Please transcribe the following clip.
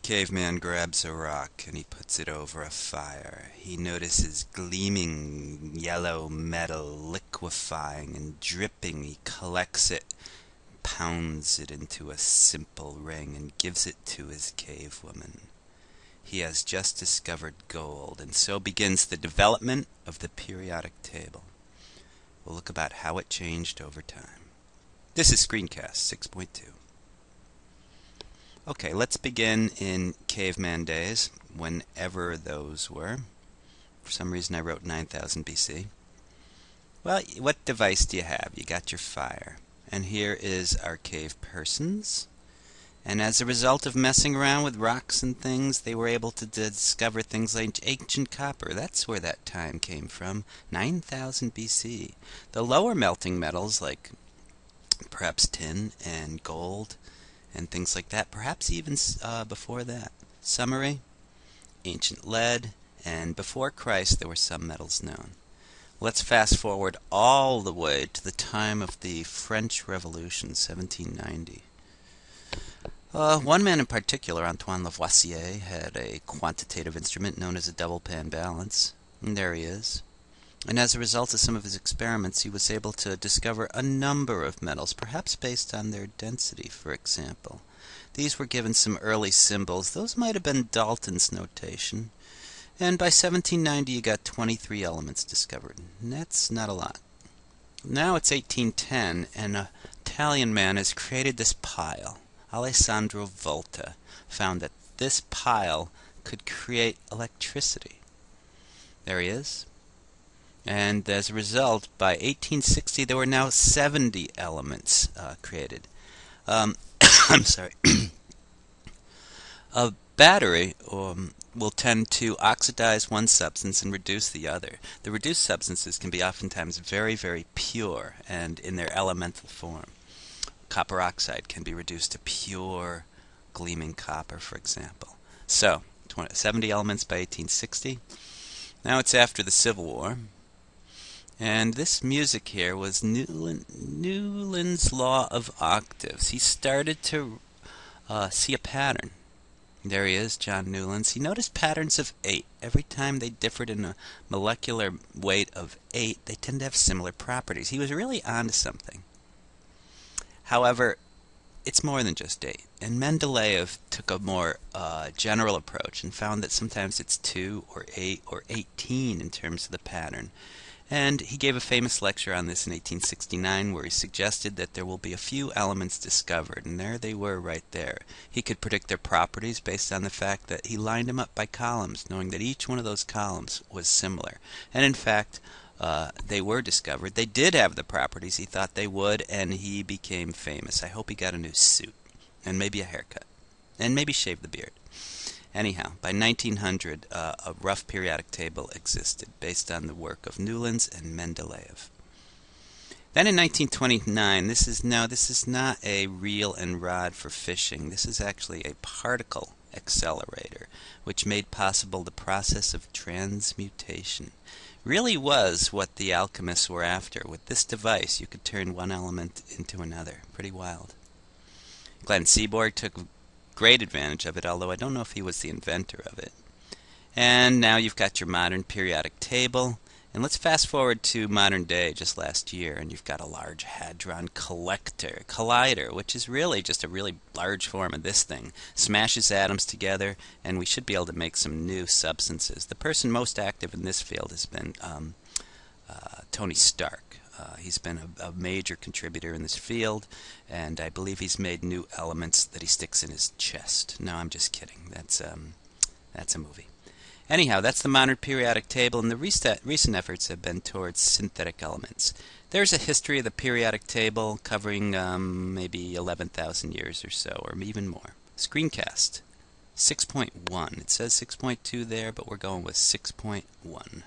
Caveman grabs a rock and he puts it over a fire. He notices gleaming yellow metal liquefying and dripping. He collects it, pounds it into a simple ring, and gives it to his cave woman. He has just discovered gold, and so begins the development of the periodic table. We'll look about how it changed over time. This is Screencast 6.2. Okay, let's begin in caveman days, whenever those were. For some reason I wrote 9000 BC. Well, what device do you have? You got your fire. And here is our cave persons. And as a result of messing around with rocks and things, they were able to discover things like ancient copper. That's where that time came from, 9000 BC. The lower melting metals, like perhaps tin and gold, and things like that, perhaps even before that. Summary, ancient lead, and before Christ there were some metals known. Let's fast forward all the way to the time of the French Revolution, 1790. One man in particular, Antoine Lavoisier, had a quantitative instrument known as a double pan balance. And there he is. And as a result of some of his experiments, he was able to discover a number of metals, perhaps based on their density, for example. These were given some early symbols. Those might have been Dalton's notation. And by 1790, you got 23 elements discovered. And that's not a lot. Now it's 1810, and an Italian man has created this pile. Alessandro Volta found that this pile could create electricity. There he is. And as a result, by 1860, there were now 70 elements created. I'm sorry. A battery will tend to oxidize one substance and reduce the other. The reduced substances can be oftentimes very, very pure and in their elemental form. Copper oxide can be reduced to pure gleaming copper, for example. So, 70 elements by 1860. Now it's after the Civil War. And this music here was Newland's law of octaves. He started to see a pattern. There he is, John Newlands. He noticed patterns of 8. Every time they differed in a molecular weight of 8, they tend to have similar properties. He was really onto something. However, it's more than just 8. And Mendeleev took a more general approach and found that sometimes it's 2 or 8 or 18 in terms of the pattern. And he gave a famous lecture on this in 1869 where he suggested that there will be a few elements discovered, and there they were right there. He could predict their properties based on the fact that he lined them up by columns, knowing that each one of those columns was similar. And in fact, they were discovered. They did have the properties he thought they would, and he became famous. I hope he got a new suit, and maybe a haircut, and maybe shaved the beard. Anyhow, by 1900, a rough periodic table existed based on the work of Newlands and Mendeleev. Then in 1929, this is not a reel and rod for fishing. This is actually a particle accelerator, which made possible the process of transmutation. Really was what the alchemists were after. With this device, you could turn one element into another. Pretty wild. Glenn Seaborg took great advantage of it, although I don't know if he was the inventor of it. And now you've got your modern periodic table. And let's fast forward to modern day, just last year, and you've got a Large Hadron Collider, which is really just a really large form of this thing. Smashes atoms together, and we should be able to make some new substances. The person most active in this field has been Tony Stark. He's been a major contributor in this field, and I believe he's made new elements that he sticks in his chest. No, I'm just kidding. That's a movie. Anyhow, that's the modern periodic table, and the recent efforts have been towards synthetic elements. There's a history of the periodic table covering maybe 11,000 years or so, or even more. Screencast 6.1. It says 6.2 there, but we're going with 6.1.